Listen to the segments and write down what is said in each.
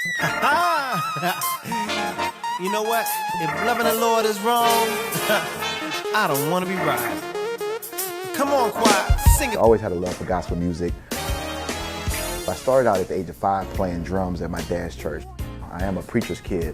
You know what? If loving the Lord is wrong, I don't want to be right. Come on, choir, sing it. I always had a love for gospel music. I started out at the age of 5 playing drums at my dad's church. I am a preacher's kid.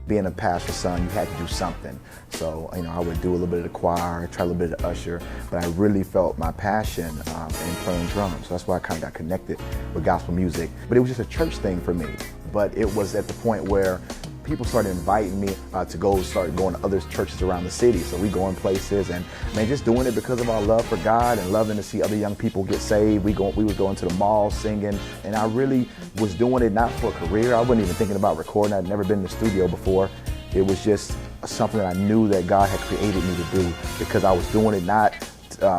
Being a pastor's son, you had to do something. So, I would do a little bit of the choir, try a little bit of the usher, but I really felt my passion in playing drums. So that's why I kind of got connected with gospel music. But it was just a church thing for me. But it was at the point where people started inviting me to start going to other churches around the city. So we go in places and just doing it because of our love for God and loving to see other young people get saved. We was going to the mall singing, and I really was doing it not for a career. I wasn't even thinking about recording. I'd never been in the studio before. It was just something that I knew that God had created me to do, because I was doing it not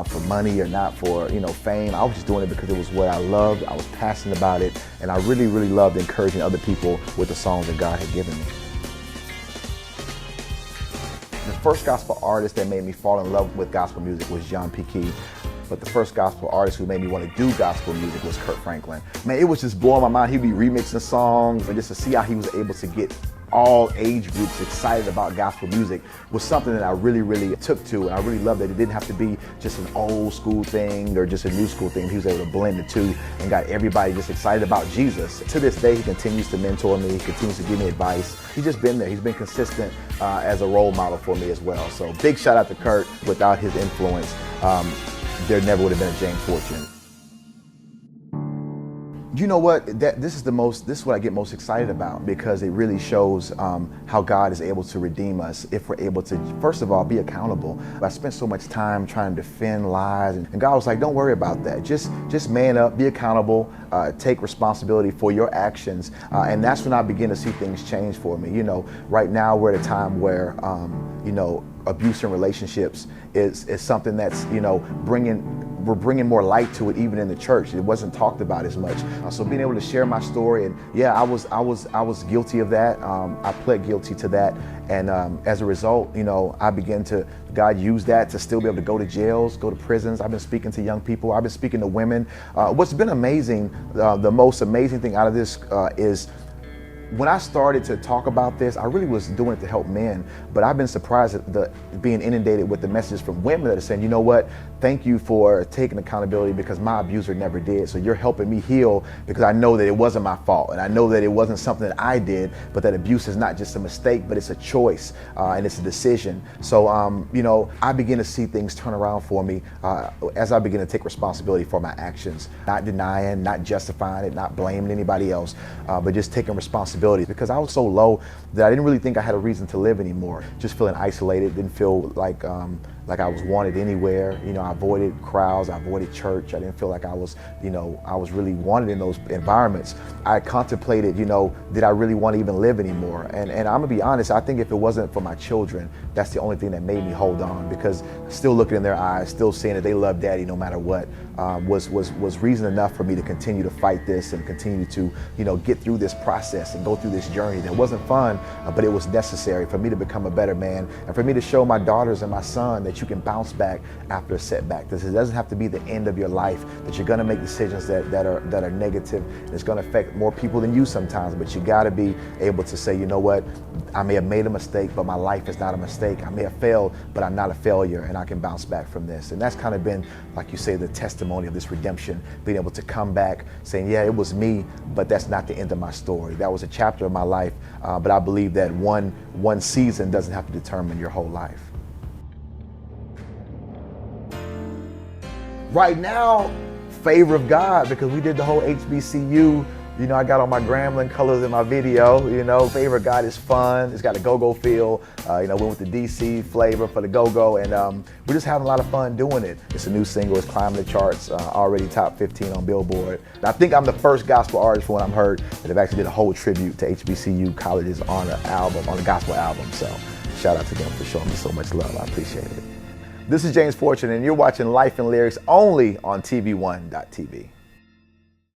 for money or not for fame. I was just doing it because it was what I loved. I was passionate about it, and I really, really loved encouraging other people with the songs that God had given me. The first gospel artist that made me fall in love with gospel music was John P. Key. But the first gospel artist who made me want to do gospel music was KIRK Franklin. Man, it was just blowing my mind. He'd be remixing songs, and just to see how he was able to get all age groups excited about gospel music was something that I really, really took to, and I really loved that it didn't have to be just an old school thing or just a new school thing. He was able to blend the two and got everybody just excited about Jesus. To this day, he continues to mentor me, he continues to give me advice. He's just been there. He's been consistent as a role model for me as well. So big shout out to KIRK. Without his influence, there never would have been a James Fortune. You know what? This is what I get most excited about, because it really shows how God is able to redeem us if we're able to, first of all, be accountable. I spent so much time trying to defend lies, and God was like, don't worry about that. Just man up, be accountable, take responsibility for your actions. And that's when I begin to see things change for me. Right now we're at a time where, abuse in relationships is something that's, we're bringing more light to it, even in the church. It wasn't talked about as much. So being able to share my story, and yeah, I was guilty of that. I pled guilty to that, and as a result, God used that to still be able to go to jails, go to prisons. I've been speaking to young people. I've been speaking to women. What's been amazing, the most amazing thing out of this is, when I started to talk about this, I really was doing it to help men, but I've been surprised at being inundated with the messages from women that are saying, you know what, thank you for taking accountability, because my abuser never did. So you're helping me heal, because I know that it wasn't my fault, and I know that it wasn't something that I did, but that abuse is not just a mistake, but it's a choice, and it's a decision. So, I begin to see things turn around for me as I begin to take responsibility for my actions, not denying, not justifying it, not blaming anybody else, but just taking responsibility, because I was so low that I didn't really think I had a reason to live anymore. Just feeling isolated, didn't feel like I was wanted anywhere. I avoided crowds, I avoided church. I didn't feel like I was really wanted in those environments. I contemplated, did I really want to even live anymore? And I'm gonna be honest, I think if it wasn't for my children, that's the only thing that made me hold on, because still looking in their eyes, still seeing that they love daddy no matter what, was reason enough for me to continue to fight this and continue to, get through this process and go through this journey. That wasn't fun, but it was necessary for me to become a better man, and for me to show my daughters and my son that you can bounce back after a setback. This doesn't have to be the end of your life, that you're gonna make decisions that are negative, and it's gonna affect more people than you sometimes, but you gotta be able to say, you know what, I may have made a mistake, but my life is not a mistake. I may have failed, but I'm not a failure, and I can bounce back from this. And that's kind of been, like you say, the testimony of this redemption, being able to come back saying, yeah, it was me, but that's not the end of my story. That was a chapter of my life, but I believe that one season doesn't have to determine your whole life. Right now, favor of God, because we did the whole HBCU. I got on my Grambling colors in my video. Favor of God is fun. It's got a go-go feel. Went with the DC flavor for the go-go, and we're just having a lot of fun doing it. It's a new single. It's climbing the charts, already top 15 on Billboard. And I think I'm the first gospel artist, from what I've heard, that have actually did a whole tribute to HBCU colleges on a gospel album. So shout out to them for showing me so much love. I appreciate it. This is James Fortune, and you're watching Life and Lyrics only on TV1.tv.